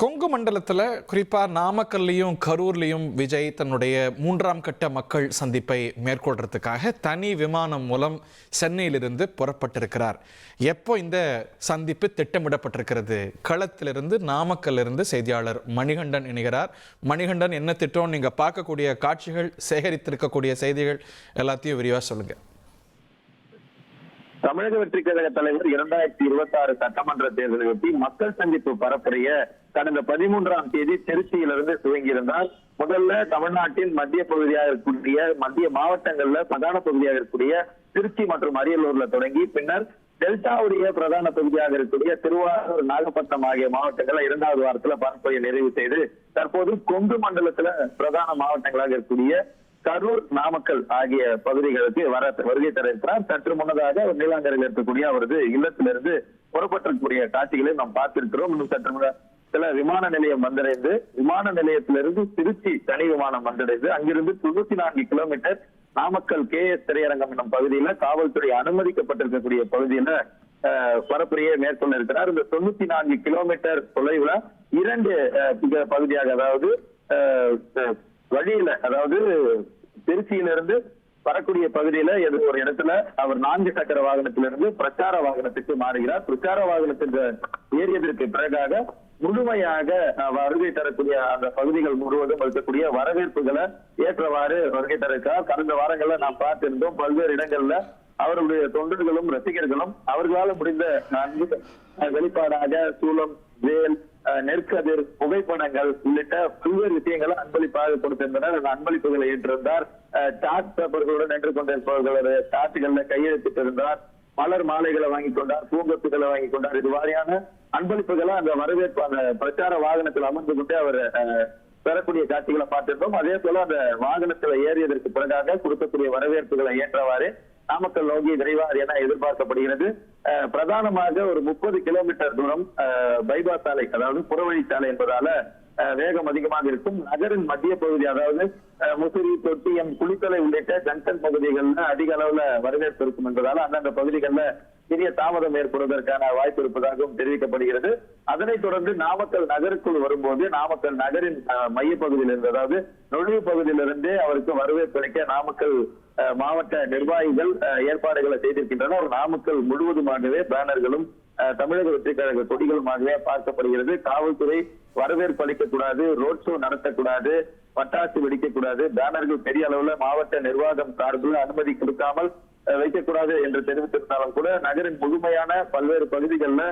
கொங்கு மண்டலத்தில் குறிப்பாக நாமக்கல்லையும் கரூர்லையும் விஜய் தன்னுடைய 3ஆம் கட்ட மக்கள் சந்திப்பை மேற்கொள்றதுக்காக தனி விமானம் மூலம் சென்னையிலிருந்து புறப்பட்டிருக்கிறார். எப்போ இந்த சந்திப்பு திட்டமிடப்பட்டிருக்கிறது? களத்திலிருந்து நாமக்கல்லிருந்து செய்தியாளர் மணிகண்டன் இணைகிறார். மணிகண்டன், என்ன திட்டம்? நீங்கள் பார்க்கக்கூடிய காட்சிகள், சேகரித்திருக்கக்கூடிய செய்திகள் எல்லாத்தையும் விரிவாக சொல்லுங்க. தமிழக வெற்றி கழக தலைவர் 2026 சட்டமன்ற தேர்தலையொட்டி மக்கள் சந்திப்பு பரப்புரைய கடந்த 13ஆம் தேதி திருச்சியிலிருந்து துவங்கியிருந்தார். முதல்ல தமிழ்நாட்டின் மத்திய பகுதியாக இருக்கக்கூடிய மத்திய மாவட்டங்கள்ல பிரதான பகுதியாக இருக்கக்கூடிய திருச்சி மற்றும் அரியலூர்ல தொடங்கி பின்னர் டெல்டாவுடைய பிரதான பகுதியாக இருக்கக்கூடிய திருவாரூர், நாகப்பட்டினம் ஆகிய மாவட்டங்களை 2வது வாரத்துல பரப்புரையை நிறைவு செய்து தற்போது கொங்கு மண்டலத்துல பிரதான மாவட்டங்களாக இருக்கக்கூடிய கரூர், நாமக்கல் ஆகிய பகுதிகளுக்கு வருகை தர இருக்கிறார். சற்று முன்னதாக நீலாங்கரையில் இருக்கக்கூடிய அவரது இல்லத்திலிருந்து புறப்பட்டிருக்கக்கூடிய காட்சிகளை நாம் பார்த்திருக்கிறோம். இன்னும் சற்று சில விமான நிலையம் வந்தடைந்து, விமான நிலையத்திலிருந்து திருச்சி தனி விமானம் வந்தடைந்து அங்கிருந்து 94 கிலோமீட்டர் நாமக்கல் KS திரையரங்கம் என்னும் பகுதியில காவல்துறை அனுமதிக்கப்பட்டிருக்கக்கூடிய பகுதியில பரப்புரையை மேற்கொள்ள இருக்கிறார். இந்த 94 கிலோமீட்டர் தொலைவுல 2 பகுதியாக, அதாவது வழியில, அதாவது திருச்சியிலிருந்து வரக்கூடிய பகுதியில ஒரு இடத்துல அவர் 4 சக்கர வாகனத்திலிருந்து பிரச்சார வாகனத்துக்கு மாறுகிறார். பிரச்சார வாகனத்துக்கு ஏறியதற்கு பிறகாக முழுமையாக வருகை தரக்கூடிய அந்த பகுதிகள் முழுவதும் இருக்கக்கூடிய வரவேற்புகளை ஏற்றவாறு வருகை தர இருக்கிறார். கடந்த வாரங்கள்ல நாம் பார்த்திருந்தோம், பல்வேறு இடங்கள்ல அவருடைய தொண்டர்களும் ரசிகர்களும் அவர்களால் முடிந்த வெளிப்பாடாக சூலம், வேல், நெற்கதிர், புகைப்படங்கள் உள்ளிட்ட பல்வேறு விஷயங்களை அன்பளிப்பாக கொடுத்திருந்தனர். அந்த அன்பளிப்புகளை ஏற்றிருந்தார். சாட் பேப்பர்களுடன் நின்று கொண்டிருப்பவர்களது சாட்டுகள்ல கையெழுத்திட்டிருந்தார். மலர் மாலைகளை வாங்கி கொண்டார், பூங்கொத்துகளை வாங்கி கொண்டார். இது மாதிரியான அன்பளிப்புகளை அந்த வரவேற்பு அந்த பிரச்சார வாகனத்தில் அமர்ந்து கொண்டே அவர் பெறக்கூடிய காட்சிகளை பார்த்திருந்தோம். அதே போல அந்த வாகனத்துல ஏறியதற்கு பிறகாக கொடுக்கக்கூடிய வரவேற்புகளை ஏற்றவாறு நாமக்கல் நோக்கி விரைவார் என எதிர்பார்க்கப்படுகிறது. பிரதானமாக ஒரு 30 கிலோமீட்டர் தூரம் பைபாஸ் சாலை, அதாவது புறவழிச்சாலை என்பதால வேகம் அதிகமாக இருக்கும். நகரின் மத்திய பகுதி, அதாவது முசிறி, தொட்டியம், குளித்தலை உள்ளிட்ட ஜங்ஷன் பகுதிகளில் அதிக அளவுல வரவேற்பு இருக்கும் என்பதால அந்தந்த பகுதிகளில் சிறிய தாமதம் ஏற்படுவதற்கான வாய்ப்பு இருப்பதாகவும் தெரிவிக்கப்படுகிறது. அதனைத் தொடர்ந்து நாமக்கல் நகருக்குள் வரும்போது நாமக்கல் நகரின் மைய பகுதியிலிருந்து, அதாவது நுழைவு பகுதியிலிருந்தே அவருக்கு வரவேற்பு அளிக்க நாமக்கல் மாவட்ட நிர்வாகிகள் ஏற்பாடுகளை செய்திருக்கின்றனர். நாமக்கல் முழுவதுமாகவே பேனர்களும் தமிழக வெற்றி கழக கொடிகளுமாகவே பார்க்கப்படுகிறது. காவல்துறை வரவேற்பு அளிக்கக்கூடாது, ரோட் ஷோ நடத்தக்கூடாது, பட்டாசு வெடிக்கக்கூடாது, பேனர்கள் பெரிய அளவுல மாவட்ட நிர்வாகம் சார்பில் அனுமதி கொடுக்காமல் வைக்கக்கூடாது என்று தெரிவித்திருந்தாலும் கூட நகரின் முழுமையான பல்வேறு பகுதிகளில்